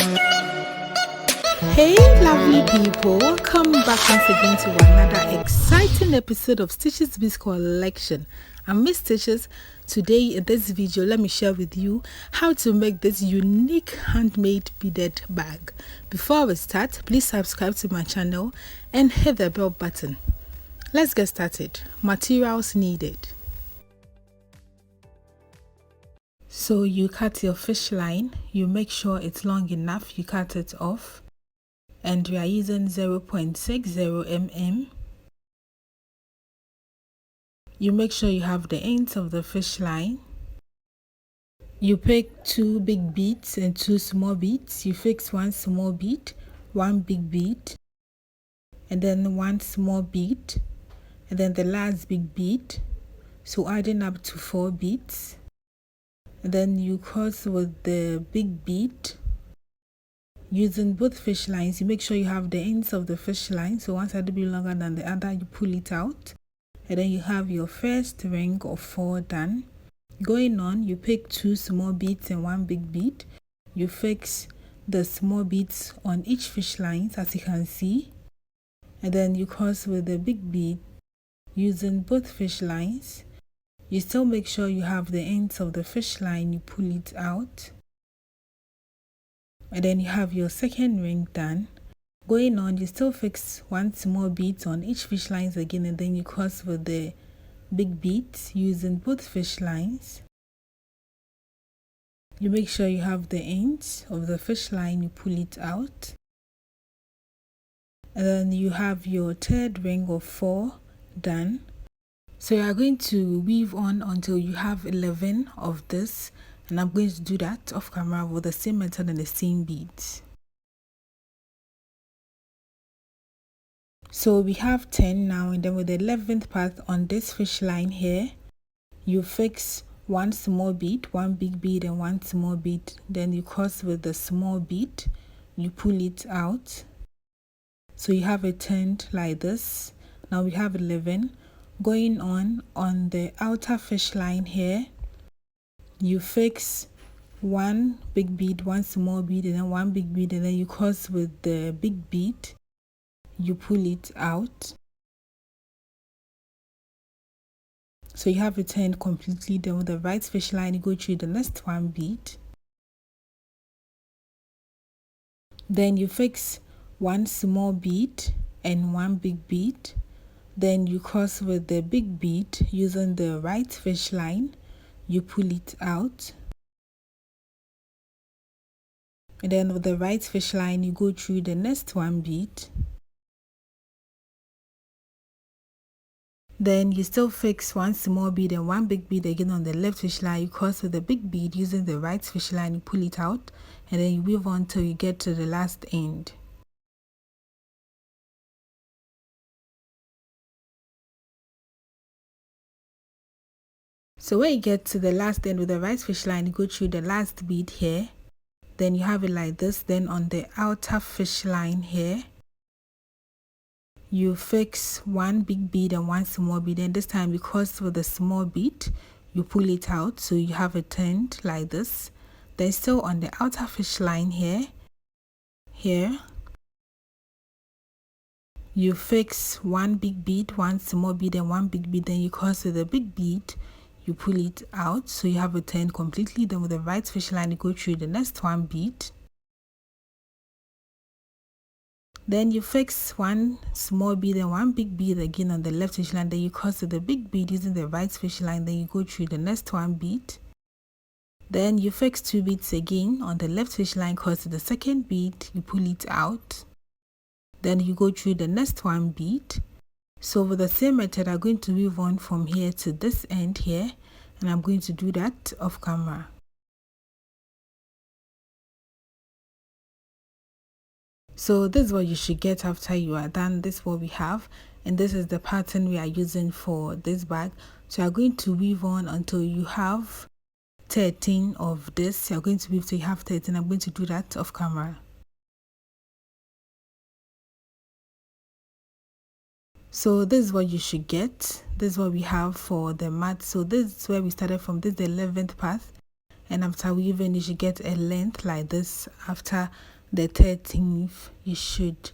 Hey lovely people, welcome back once again to another exciting episode of Stitches Biz Collection. I'm Miss Stitches. Today in this video, let me share with you how to make this unique handmade beaded bag. Before we start, please subscribe to my channel and hit the bell button. Let's get started. Materials needed. So you cut your fish line, you make sure it's long enough, you cut it off. And we are using 0.60 mm. You make sure you have the ends of the fish line. You pick 2 big beads and 2 small beads. You fix 1 small bead, 1 big bead, and then 1 small bead, and then the last big bead. So adding up to 4 beads. And then you cross with the big bead. Using both fish lines, you make sure you have the ends of the fish line. So one side will be longer than the other, you pull it out. And then you have your first ring of 4 done. Going on, you pick 2 small beads and 1 big bead. You fix the small beads on each fish line, as you can see. And then you cross with the big bead using both fish lines. You still make sure you have the ends of the fish line, you pull it out. And then you have your second ring done. Going on, you still fix 1 small bead on each fish lines again, and then you cross with the big beads using both fish lines. You make sure you have the ends of the fish line, you pull it out. And then you have your third ring of 4 done. So you are going to weave on until you have 11 of this. And I'm going to do that off camera with the same method and the same beads. So we have 10 now, and then with the 11th part on this fish line here, you fix 1 small bead, 1 big bead, and 1 small bead. Then you cross with the small bead, you pull it out. So you have it turned like this. Now we have 11. Going on the outer fish line here, you fix 1 big bead, 1 small bead, and then 1 big bead, and then you cross with the big bead, you pull it out. So you have it turned completely. Then with the right fish line, you go through the next 1 bead. Then you fix 1 small bead and 1 big bead. Then you cross with the big bead using the right fish line, you pull it out. And then with the right fish line, you go through the next 1 bead. Then you still fix 1 small bead and 1 big bead again on the left fish line. You cross with the big bead using the right fish line, you pull it out, and then you weave on till you get to the last end. So when you get to the last end with the right fish line, you go through the last bead here. Then you have it like this. Then on the outer fish line here, you fix 1 big bead and 1 small bead, and this time because with the small bead, you pull it out, so you have it turned like this. Then still on the outer fish line here, you fix 1 big bead, 1 small bead, and 1 big bead. Then you cross with the big bead, you pull it out, so you have it turned completely. Then with the right fish line, you go through the next 1 bead. Then you fix 1 small bead and 1 big bead again on the left fish line. Then you cross with the big bead using the right fish line. Then you go through the next 1 bead. Then you fix 2 beads again on the left fish line, cross with the second bead, you pull it out. Then you go through the next 1 bead. So with the same method, I'm going to weave on from here to this end here, and I'm going to do that off camera. So this is what you should get after you are done. This is what we have, and this is the pattern we are using for this bag. So you're going to weave on until you have 13 of this. You're going to weave till you have 13. I'm going to do that off camera. So this is what you should get. This is what we have for the mat. So this is where we started from. This is the 11th path, and after weaving you should get a length like this. After the 13th you should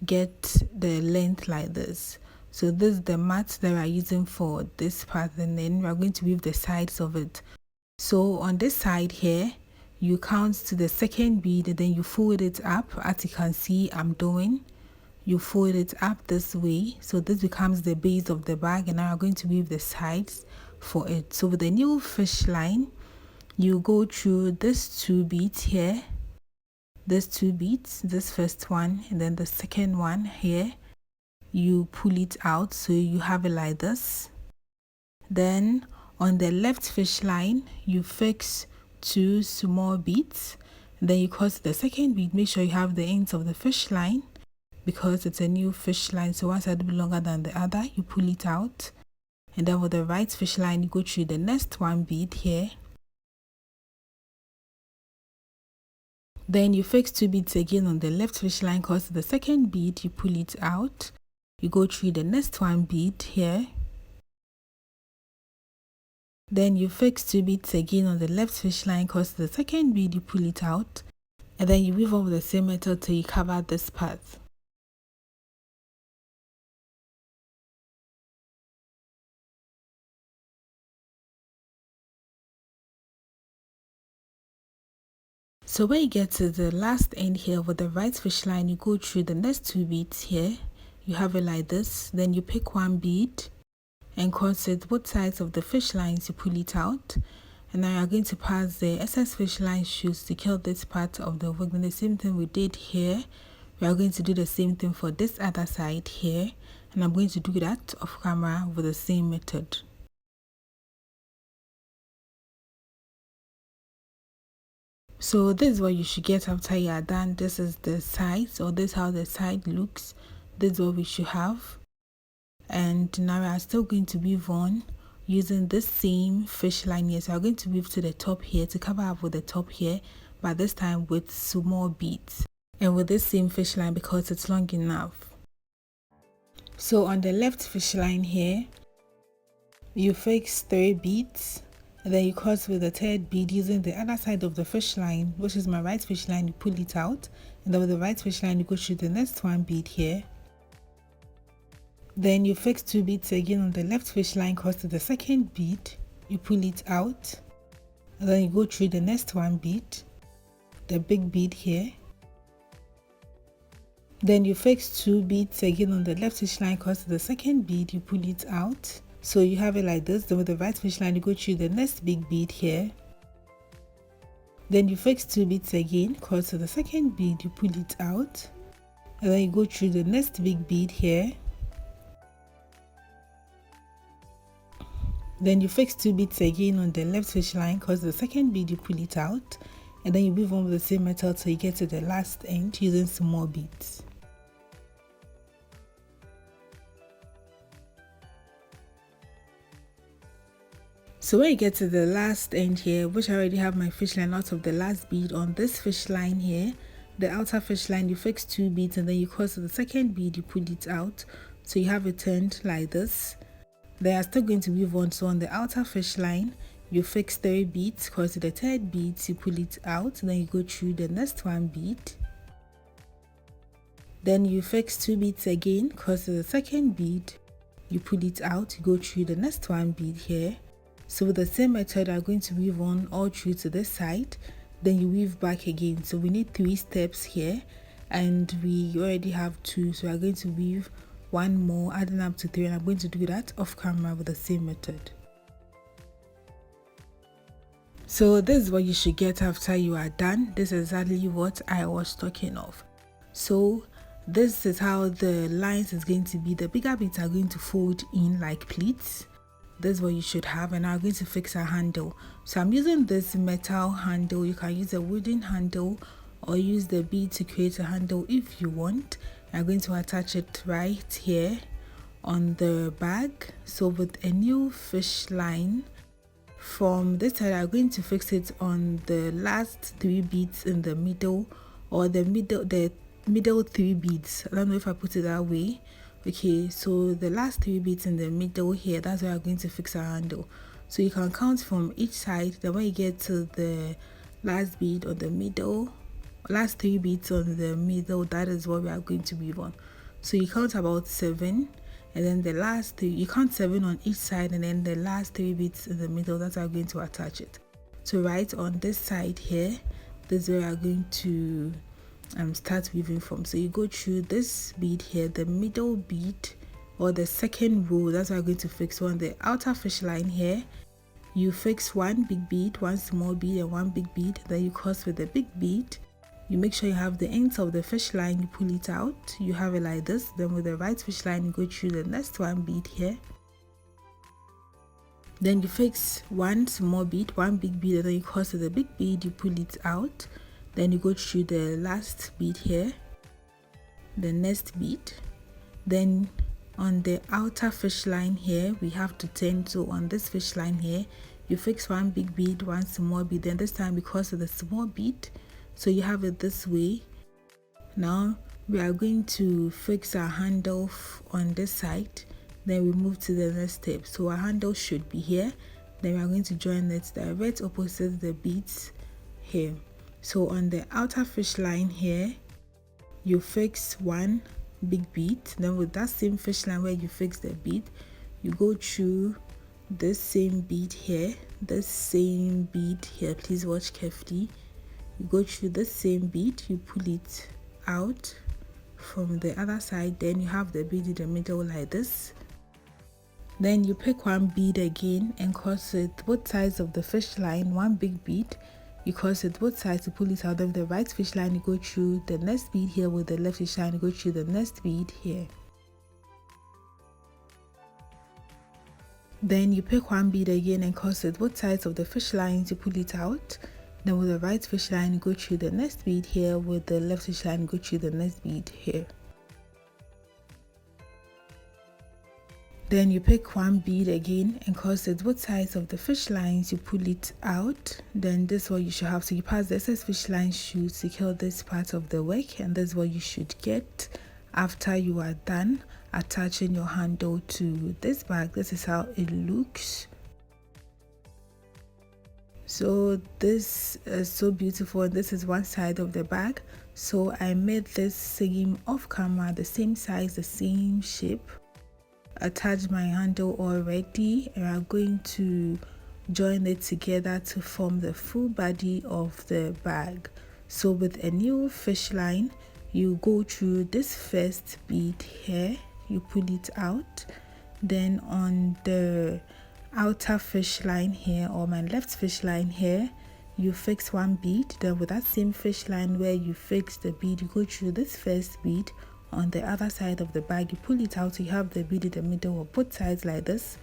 get the length like this. So this is the mat that we are using for this part, and then we are going to weave the sides of it. So on this side here, you count to the second bead and then you fold it up, as you can see I'm doing. You fold it up this way, so this becomes the base of the bag, and now I'm going to weave the sides for it. So with the new fish line, you go through this 2 beads here, these 2 beads, this first one and then the second one here. You pull it out so you have it like this. Then on the left fish line you fix 2 small beads, then you cross the second bead. Make sure you have the ends of the fish line because it's a new fish line, so one side will be longer than the other. You pull it out, and then with the right fish line you go through the next 1 bead here. Then you fix 2 beads again on the left fish line, cross the second bead, you pull it out, you go through the next 1 bead here. Then you fix 2 beads again on the left fish line, cross the second bead, you pull it out, and then you weave over the same method till you cover this part. So when you get to the last end here with the right fish line, you go through the next 2 beads here. You have it like this. Then you pick 1 bead and cross it both sides of the fish lines. You pull it out, and now you're going to pass the excess fish line shoes to kill this part of the work. Then the same thing we did here, we are going to do the same thing for this other side here, and I'm going to do that off camera with the same method. So this is what you should get after you are done. This is the sides, or this is how the side looks. This is what we should have. And now we are still going to weave on using this same fish line here. So I'm going to weave to the top here to cover up with the top here, but this time with small beads and with this same fish line because it's long enough. So on the left fish line here, you fix 3 beads. And then you cross with the 3rd bead using the other side of the fish line, which is my right fish line. You pull it out, and then with the right fish line you go through the next 1 bead here. Then you fix 2 beads again on the left fish line, cross to the 2nd bead, you pull it out, and then you go through the next 1 bead, the big bead here. Then you fix 2 beads again on the left fish line, cross to the 2nd bead, you pull it out. So you have it like this. Then with the right fish line you go through the next big bead here. Then you fix 2 beads again, cross to the 2nd bead, you pull it out, and then you go through the next big bead here. Then you fix 2 beads again on the left fish line, cross the 2nd bead, you pull it out, and then you weave on with the same method till you get to the last end using small beads. So when you get to the last end here, which I already have my fish line out of the last bead on this fish line here, the outer fish line, you fix 2 beads and then you cross to the 2nd bead, you pull it out, so you have it turned like this. They are still going to weave on. So on the outer fish line you fix 3 beads, cross to the 3rd bead, you pull it out, then you go through the next 1 bead. Then you fix 2 beads again, cross to the 2nd bead, you pull it out, you go through the next 1 bead here. So with the same method I'm going to weave on all through to this side, then you weave back again. So we need 3 steps here and we already have 2, so I'm going to weave 1 more, adding up to 3, and I'm going to do that off camera with the same method. So this is what you should get after you are done. This is exactly what I was talking of. So this is how the lines is going to be. The bigger beads are going to fold in like pleats. This is what you should have, and I'm going to fix a handle. So I'm using this metal handle. You can use a wooden handle or use the bead to create a handle if you want. I'm going to attach it right here on the bag. So with a new fish line, from this side I'm going to fix it on the last 3 beads in the middle, or the middle 3 beads. I don't know if I put it that way. Okay, so the last 3 beads in the middle here, that's where I'm going to fix our handle. So you can count from each side. Then when you get to the last bead on the middle, last 3 beads on the middle, that is what we are going to weave on. So you count about 7, and then the last 3, you count 7 on each side, and then the last 3 beads in the middle, that's how I'm going to attach it. So right on this side here, this is where we are going to start weaving from. So you go through this bead here, the middle bead or the second row, that's what I'm going to fix. On the outer fish line here, you fix 1 big bead, 1 small bead, and 1 big bead. Then you cross with the big bead. You make sure you have the ends of the fish line, you pull it out, you have it like this. Then with the right fish line, you go through the next 1 bead here. Then you fix 1 small bead, 1 big bead, and then you cross with the big bead, you pull it out. Then you go through the last bead here, the next bead. Then on the outer fish line here, we have to turn. So on this fish line here, you fix 1 big bead, 1 small bead. Then this time because of the small bead, so you have it this way. Now we are going to fix our handle on this side. Then we move to the next step. So our handle should be here. Then we are going to join it direct opposite the beads here. So on the outer fish line here, you fix 1 big bead. Then with that same fish line where you fix the bead, you go through this same bead here, this same bead here. Please watch carefully. You go through the same bead, you pull it out from the other side. Then you have the bead in the middle like this. Then you pick 1 bead again and cross it both sides of the fish line, 1 big bead. You cross it both sides to pull it out of the right fish line. You go through the next bead here with the left fish line. You go through the next bead here. Then you pick 1 bead again and cross it both sides of the fish line to pull it out. Then with the right fish line, you go through the next bead here. With the left fish line, you go through the next bead here. Then you pick 1 bead again and cross it both sides of the fish lines, you pull it out. Then this is what you should have. So you pass the excess fish line, should secure this part of the work, and this is what you should get after you are done attaching your handle to this bag. This is how it looks. So this is so beautiful, and this is one side of the bag. So I made this same off camera, the same size, the same shape. Attach my handle already, and I'm going to join it together to form the full body of the bag. So with a new fish line, you go through this first bead here, you pull it out. Then on the outer fish line here, or my left fish line here, you fix 1 bead. Then with that same fish line where you fix the bead, you go through this first bead. On the other side of the bag, you pull it out, so you have the bead in the middle of both sides like this.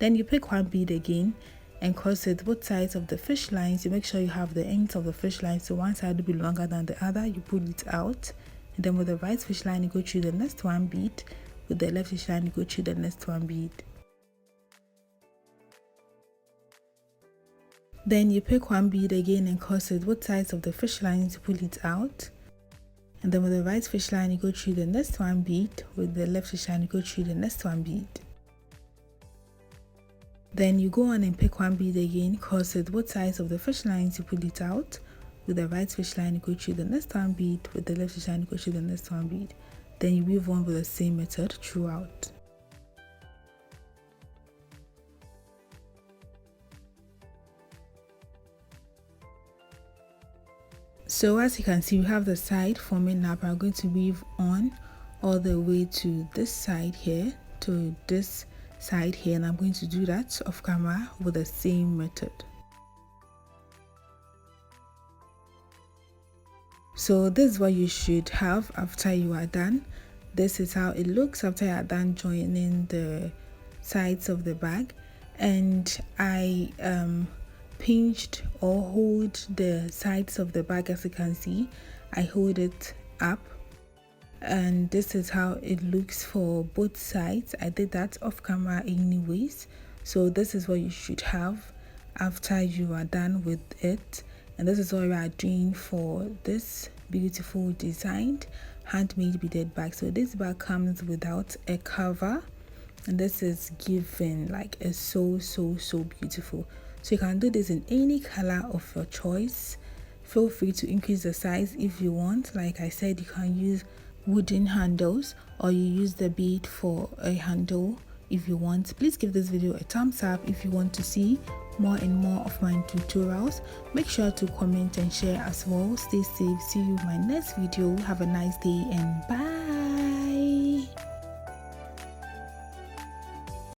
Then you pick 1 bead again and cross it both sides of the fish lines. You make sure you have the ends of the fish line, so one side will be longer than the other. You pull it out, and then with the right fish line, you go through the next 1 bead. With the left fish line, you go through the next 1 bead. Then you pick 1 bead again and cross it both sides of the fish lines. You pull it out. And then with the right fish line, you go through the next 1 bead. With the left fish line, you go through the next 1 bead. Then you go on and pick 1 bead again, cross it both sides of the fish lines, you pull it out. With the right fish line, you go through the next 1 bead. With the left fish line, you go through the next 1 bead. Then you weave on with the same method throughout. So as you can see, we have the side forming up. I'm going to weave on all the way to this side here, to this side here, and I'm going to do that off camera with the same method. So this is what you should have after you are done. This is how it looks after you are done joining the sides of the bag. And I pinched or hold the sides of the bag. As you can see, I hold it up, and this is how it looks for both sides. I did that off camera anyways, so this is what you should have after you are done with it. And this is what we are doing for this beautiful designed handmade beaded bag. So this bag comes without a cover. and this is giving like a so beautiful. So you can do this in any color of your choice. Feel free to increase the size if you want. Like I said, you can use wooden handles, or you use the bead for a handle if you want. Please give this video a thumbs up if you want to see more and more of my tutorials. Make sure to comment and share as well. Stay safe. See you in my next video. Have a nice day and bye.